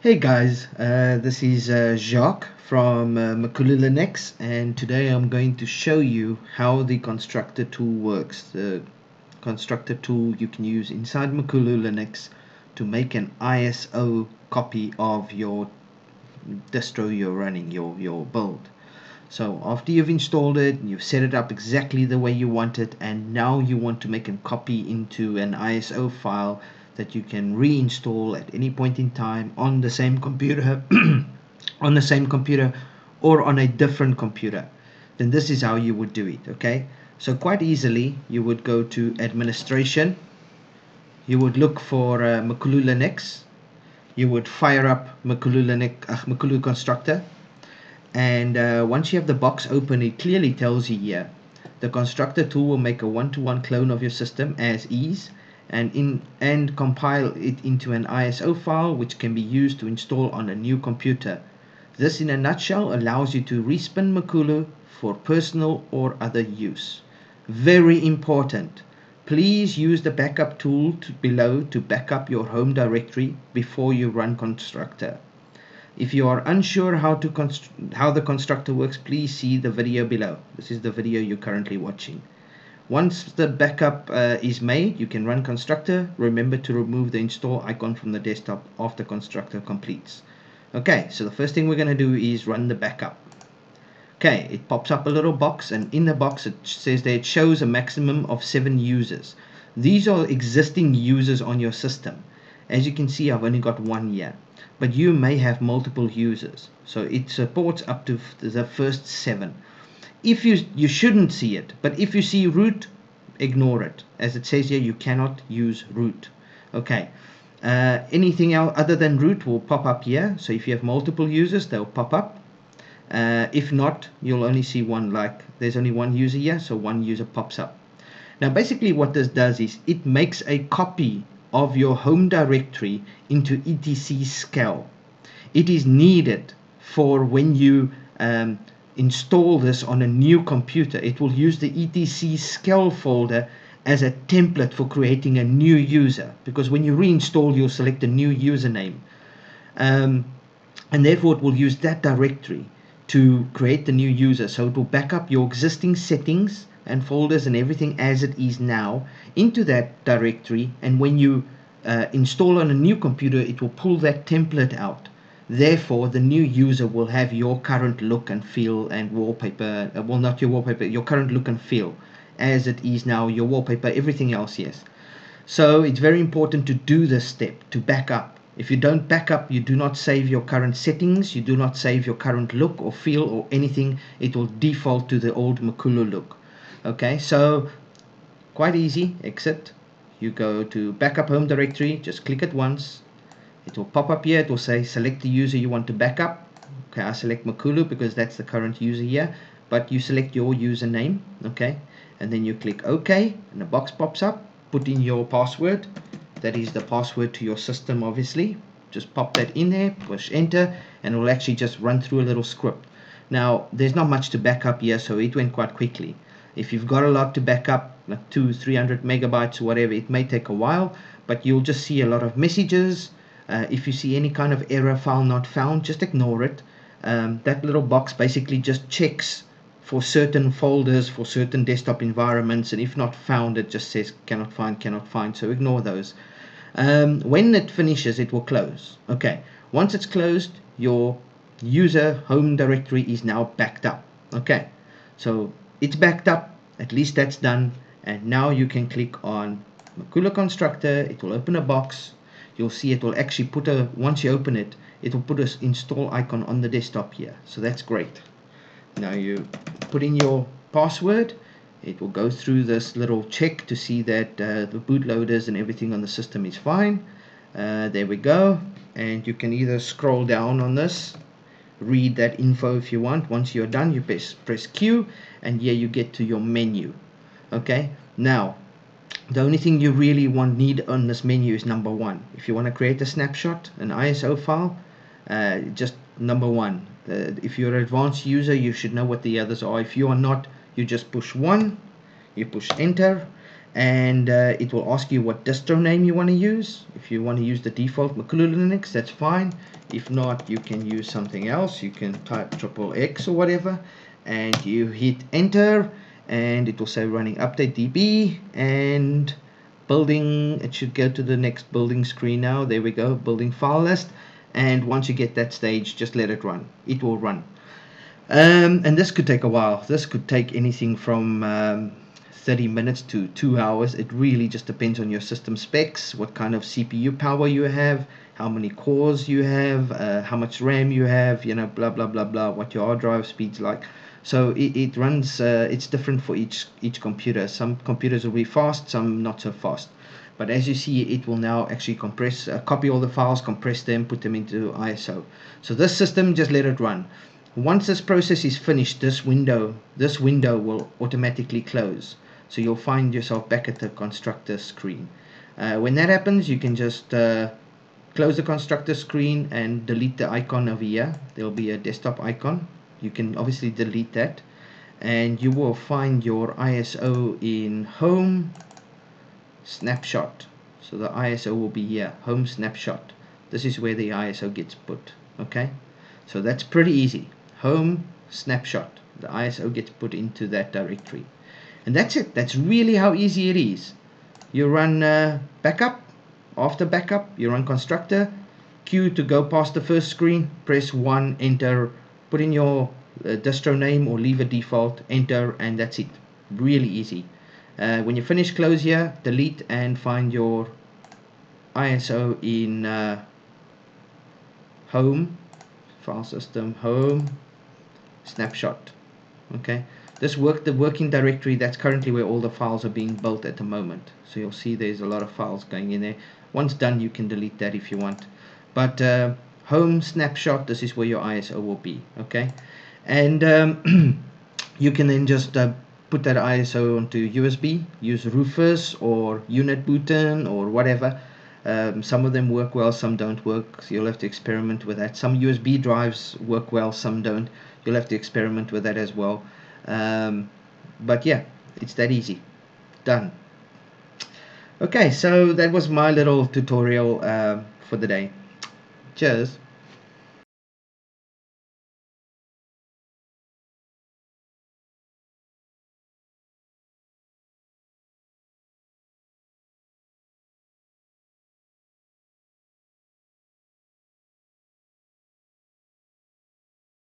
Hey guys, this is Jacques from MakuluLinux, and today I'm going to show you how the Constructor tool works. The Constructor tool you can use inside MakuluLinux to make an ISO copy of your distro you're running, your build. So after you've installed it, you've set it up exactly the way you want it, and now you want to make a copy into an ISO file that you can reinstall at any point in time on the same computer on the same computer or on a different computer, then this is how you would do it. Okay, so quite easily you would go to administration, you would look for MakuluLinux, you would fire up Makulu Constructor, and once you have the box open, it clearly tells you here the Constructor tool will make a one-to-one clone of your system as is and compile it into an ISO file which can be used to install on a new computer. This in a nutshell allows you to respin Makulu for personal or other use. Very important. Please use the backup tool below to back up your home directory before you run Constructor. If you are unsure how the Constructor works, please see the video below. This is the video you're currently watching. Once the backup is made, you can run Constructor. Remember to remove the install icon from the desktop after Constructor completes. Okay, so the first thing we're going to do is run the backup. Okay, it pops up a little box, and in the box it says that it shows a maximum of 7 users. These are existing users on your system. As you can see, I've only got one here, but you may have multiple users, so it supports up to the first 7. If you shouldn't see it, but if you see root, ignore it. As it says here, you cannot use root. Okay, anything else other than root will pop up here. So if you have multiple users, they'll pop up. If not, you'll only see one, like there's only one user here, so one user pops up. Now basically what this does is it makes a copy of your home directory into etc scale. It is needed for when you install this on a new computer. It will use the etc scale folder as a template for creating a new user, because when you reinstall, you'll select a new username, and therefore it will use that directory to create the new user. So it will back up your existing settings and folders and everything as it is now into that directory, and when you install on a new computer, it will pull that template out. Therefore the new user will have your current look and feel and wallpaper, well, not your wallpaper, your current look and feel as it is now, your wallpaper, everything else. Yes, so it's very important to do this step, to back up. If you don't back up, you do not save your current settings, you do not save your current look or feel or anything. It will default to the old Makulu look. Okay, so quite easy. Exit, you go to backup home directory, just click it once, it will pop up here, it will say select the user you want to back up. Okay, I select Makulu because that's the current user here, but you select your username. Okay, and then you click OK, and the box pops up. Put in your password, that is the password to your system, obviously. Just pop that in there, push enter, and it will actually just run through a little script. Now there's not much to back up here, so it went quite quickly. If you've got a lot to back up, like 200-300 megabytes or whatever, it may take a while, but you'll just see a lot of messages. If you see any kind of error, file not found, just ignore it. That little box basically just checks for certain folders, for certain desktop environments, and if not found, it just says cannot find, so ignore those. When it finishes, it will close. Okay, once it's closed, your user home directory is now backed up. Okay, so it's backed up, at least that's done, and now you can click on Makulu Constructor. It will open a box. You'll see it will actually put once you open it, it will put an install icon on the desktop here, so that's great. Now you put in your password, it will go through this little check to see that the bootloaders and everything on the system is fine. There we go, and you can either scroll down on this, read that info if you want. Once you're done, you press Q, and here you get to your menu. Okay, now the only thing you really need on this menu is number 1. If you want to create a snapshot, an ISO file, just number 1. If you're an advanced user, you should know what the others are. If you are not, you just push 1, you push enter, and it will ask you what distro name you want to use. If you want to use the default MakuluLinux, that's fine. If not, you can use something else. You can type XXX or whatever, and you hit enter, and it will say running update DB and building. It should go to the next building screen now. There we go, building file list. And once you get that stage, just let it run. It will run. And this could take a while. This could take anything from 30 minutes to 2 hours. It really just depends on your system specs, what kind of CPU power you have, how many cores you have, how much RAM you have, you know, blah blah blah blah, what your hard drive speed's like. So it runs, it's different for each computer. Some computers will be fast, some not so fast. But as you see, it will now actually compress, copy all the files, compress them, put them into ISO. So this system, just let it run. Once this process is finished, this window will automatically close. So you'll find yourself back at the constructor screen. When that happens, you can just close the constructor screen and delete the icon over here. There'll be a desktop icon. You can obviously delete that, and you will find your ISO in home snapshot. So the ISO will be here, home snapshot. This is where the ISO gets put. Okay, so that's pretty easy. Home snapshot, the ISO gets put into that directory, and that's it. That's really how easy it is. You run backup. After backup, you run constructor. Q to go past the first screen, press 1, enter, put in your distro name or leave a default, enter, and that's it. Really easy. When you finish, close here, delete, and find your ISO in home, file system, home, snapshot. Okay, the working directory, that's currently where all the files are being built at the moment. So you'll see there's a lot of files going in there. Once done, you can delete that if you want. But home snapshot, this is where your ISO will be. Okay, and you can then just put that ISO onto USB, use Rufus or Unit Booten or whatever. Some of them work well, some don't work, so you'll have to experiment with that. Some USB drives work well, some don't. You'll have to experiment with that as well. But yeah, it's that easy. Done. Okay, so that was my little tutorial for the day. Cheers.